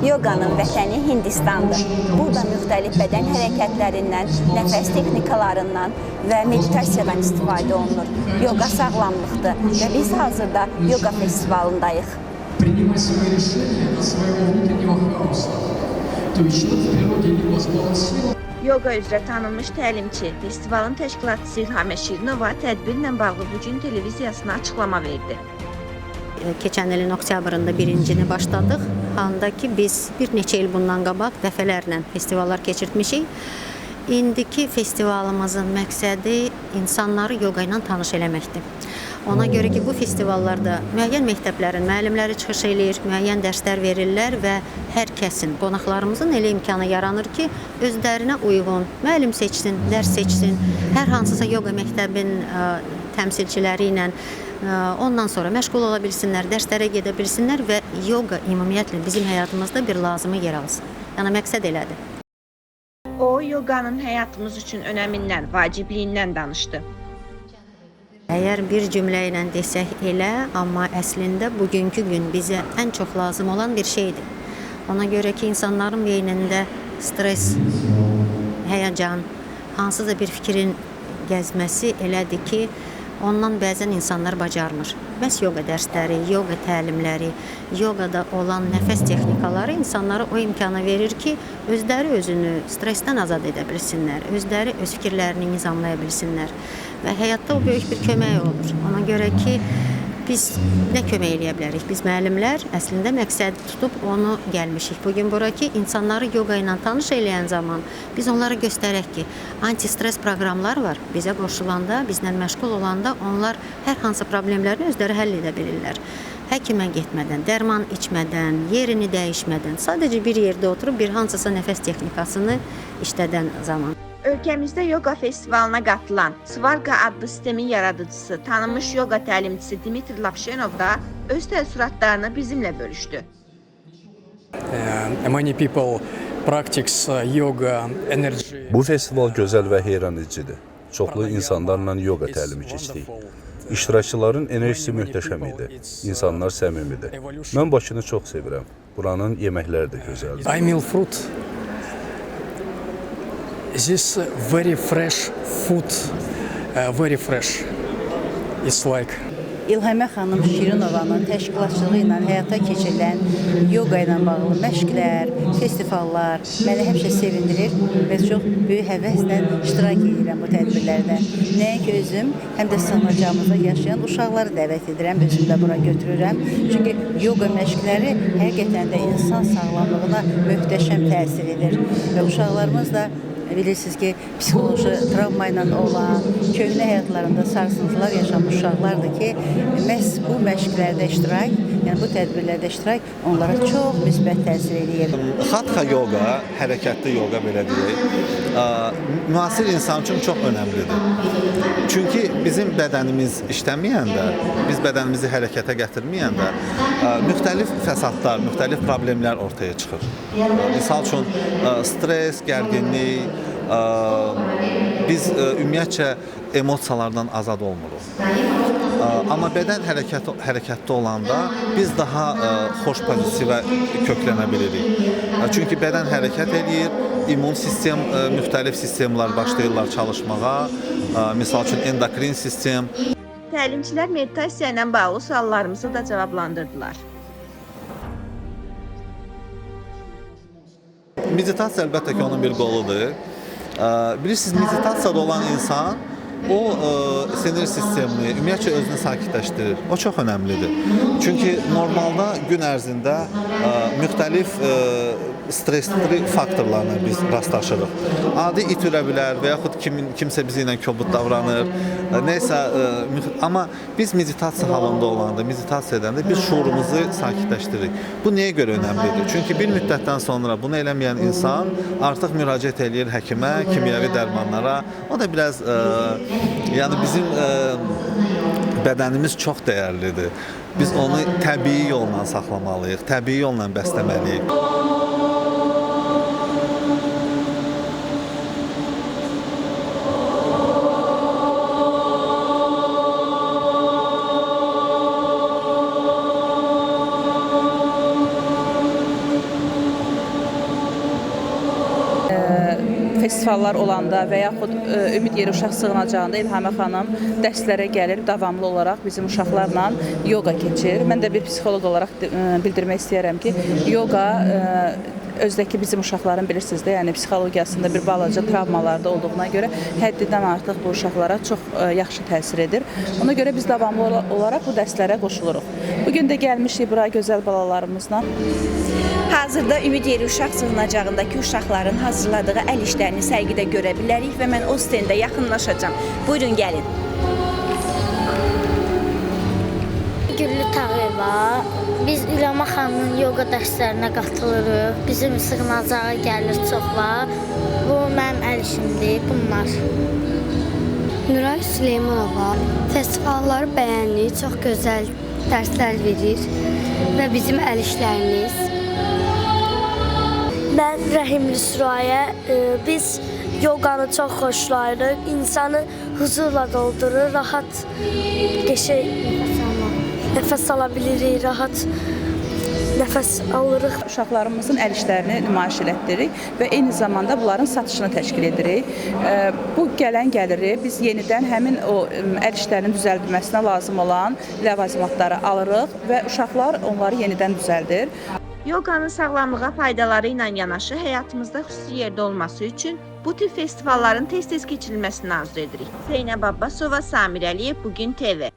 Yoqanın vətəni Hindistandır. Burada müxtəlif bədən hərəkətlərindən, nəfəs texnikalarından və meditasiyadan istifadə olunur. Yoqa sağlamlıqdır və biz hazırda yoqa festivalındayıq. Принимать свои решения от своего внутреннего хаоса. То есть человек в природе либо сбалансирован. Yoqa üzrə tanınmış təlimçi, festivalın təşkilatçısı İlhamə Şirinova tədbirlə bağlı bugün televiziyasına açıqlama verdi. Keçən ilin oktyabrında birincini başladıq. Handa ki biz bir neçə il bundan qabaq dəfələrlə festivallar keçirtmişik. İndiki festivalımızın məqsədi insanları yoqa ilə tanış eləməkdir. Ona görə ki bu festivallarda müəyyən məktəblərin müəllimləri çıxış eləyir, müəyyən dərslər verirlər və hər kəsin, qonaqlarımızın elə imkanı yaranır ki, özlərinə uyğun müəllim seçsin, dərs seçsin, hər hansısa yoqa məktəbin təmsilçiləri ilə ondan sonra məşğul ola bilsinlər, dərslərə gedə bilsinlər və yoqa ümumiyyətlə bizim həyatımızda bir lazımı yer alsın. Yəni məqsəd elədir. O, yoqanın həyatımız üçün önəmindən, vacibliyindən danışdı. Əgər bir cümlə ilə desək elə, amma əslində bugünkü gün bizə ən çox lazım olan bir şeydir. Ona görə ki, insanların beynində stres, həyəcan, hansısa bir fikrin gəzməsi elədir ki, ondan bəzən insanlar bacarmır. Bəs yoqa dərsləri, yoqa təlimləri, yoqada olan nəfəs texnikaları insanlara o imkanı verir ki, özləri özünü stresdən azad edə bilsinlər, özləri öz fikirlərini nizamlaya bilsinlər və həyatda o böyük bir kömək olur. Ona görə ki, biz nə kömək eləyə bilərik? Biz müəllimlər əslində məqsəd tutub onu gəlmişik. Bugün bura ki, insanları yoqa ilə tanış eləyən zaman biz onlara göstərək ki, anti-stres proqramlar var. Bizə qoşulanda, bizlə məşğul olanda onlar hər hansı problemlərini özləri həll edə bilirlər. Həkimə getmədən, dərman içmədən, yerini dəyişmədən, sadəcə bir yerdə oturub bir hansısa nəfəs texnikasını işlədən zaman. Ölkəmizdə yoqa festivalına qatılan Svarqa adlı sistemin yaradıcısı, tanınmış yoqa təlimçisi Dmitri Lapshenov da öz təəssüratlarını bizimlə bölüşdü. Many people practice yoga energy. Bu festival gözəl və heyran edicidir. Çoxlu insanlarla yoqa təlimi keçdik. İştirakçıların enerjisi möhtəşəm idi. İnsanlar səmimidir. Mən Bakını çox sevirəm. Buranın yeməkləri də gözəldir. I mean fruit. This very fresh food, very fresh. It's like. İlhamə xanım Şirinovanın təşkilatçılığı ilə həyata keçirilən yoqa ilə bağlı məşqlər, festivallar məni həmişə sevindirir və çox böyük həvəslə iştirak edirəm bu tədbirlərdə. Nəinki özüm, həm də sanacağımızda yaşayan uşaqları dəvət edirəm, özüm də bura götürürəm. Çünki yoqa məşqləri həqiqətən də insan sağlamlığına möhtəşəm təsir edir və uşaqlarımız da bilirsiniz ki, psixoloji travma ilə olan, köhnə həyatlarında sarsıntılar yaşamış uşaqlardır ki, məhz bu məşqlərdə iştirak, yəni bu tədbirlərdə iştirak onlara çox müsbət təsir edir. Hatha yoga, hərəkətli yoga belə deyək, müasir insan üçün çox önəmlidir. Çünki bizim bədənimiz işləməyəndə, biz bədənimizi hərəkətə gətirməyəndə müxtəlif fəsadlar, müxtəlif problemlər ortaya çıxır. Misal üçün, stres, gərginlik, biz ümumiyyətcə emosiyalardan azad olmuruq. Amma bədən hərəkətli olanda biz daha xoş pozitivə köklənə bilirik. Çünki bədən hərəkət edir, immun sistem, müxtəlif sistemlər başlayırlar çalışmağa, misal üçün endokrin sistem. Təlimçilər meditasiya ilə bağlı suallarımızı da cavablandırdılar. Meditasiya əlbəttə ki, onun bir qoludur. Bilirsiniz, meditasiyada olan insan o sinir sistemini, ümumiyyətcə özünü sakitləşdirir. O çox önəmlidir. Çünki normalda gün ərzində müxtəlif stresli faktorlarla biz rastlaşırıq. Adi itirə bilər və yaxud kimsə bizi ilə kobud davranır, neysə, amma biz meditasiya halında olanda, meditasiya edəndə biz şuurumuzu sakitləşdiririk. Bu nəyə görə önəmlidir? Çünki bir müddətdən sonra bunu eləməyən insan artıq müraciət eləyir həkimə, kimyəvi dərmanlara. O da biraz, yəni bizim bədənimiz çox dəyərlidir. Biz onu təbii yolla saxlamalıyıq, təbii yolla bəsləməliyik. festivallar olanda və yaxud Ümid Yeri uşaq sığınacağında İlhamə xanım dərslərə gəlir, davamlı olaraq bizim uşaqlarla yoga keçir. Mən də bir psixoloq olaraq bildirmək istəyərəm ki, yoga özdəki bizim uşaqların bilirsiniz də, yəni psixologiyasında bir balaca travmalarda olduğuna görə həddindən artıq bu uşaqlara çox yaxşı təsir edir. Ona görə biz davamlı olaraq bu dərslərə qoşuluruq. Bugün də gəlmişik bura gözəl balalarımızla. Hazırda Ümid Yeri uşaq sığınacağındakı uşaqların hazırladığı əl işlərini sərgidə görə bilərik və mən o stendə yaxınlaşacağam. Buyurun, gəlin. Güllü Tağıyeva. Biz İlhamə xanımın yoga dərslərinə qatılırıq. Bizim sığınacağa gəlir çoxlar. Bu mənim əl işimdir, bunlar. Nuray Süleymanova. Festivalları bəyəndik, çox gözəl dərslər verir və bizim əl işlərimiz. Mən Rəhimli Sürəyə. Biz yoganı çox xoşlayırıq. İnsanı huzurla doldurur, rahat nəfəs ala bilirik, rahat nəfəs alırıq. Uşaqlarımızın əl işlərini nümayiş etdiririk və eyni zamanda bunların satışını təşkil edirik. Bu gələn gəliri biz yenidən həmin o əl işlərinin düzəldilməsinə lazım olan ləvazimatları alırıq və uşaqlar onları yenidən düzəldir. Yoganın sağlamlığa faydaları ilə yanaşı həyatımızda xüsusi yerdə olması üçün bu tür festivalların tez-tez keçirilməsini arzu edirik. Zeynəb Abbasova, Samir Əliyev, Bugün TV.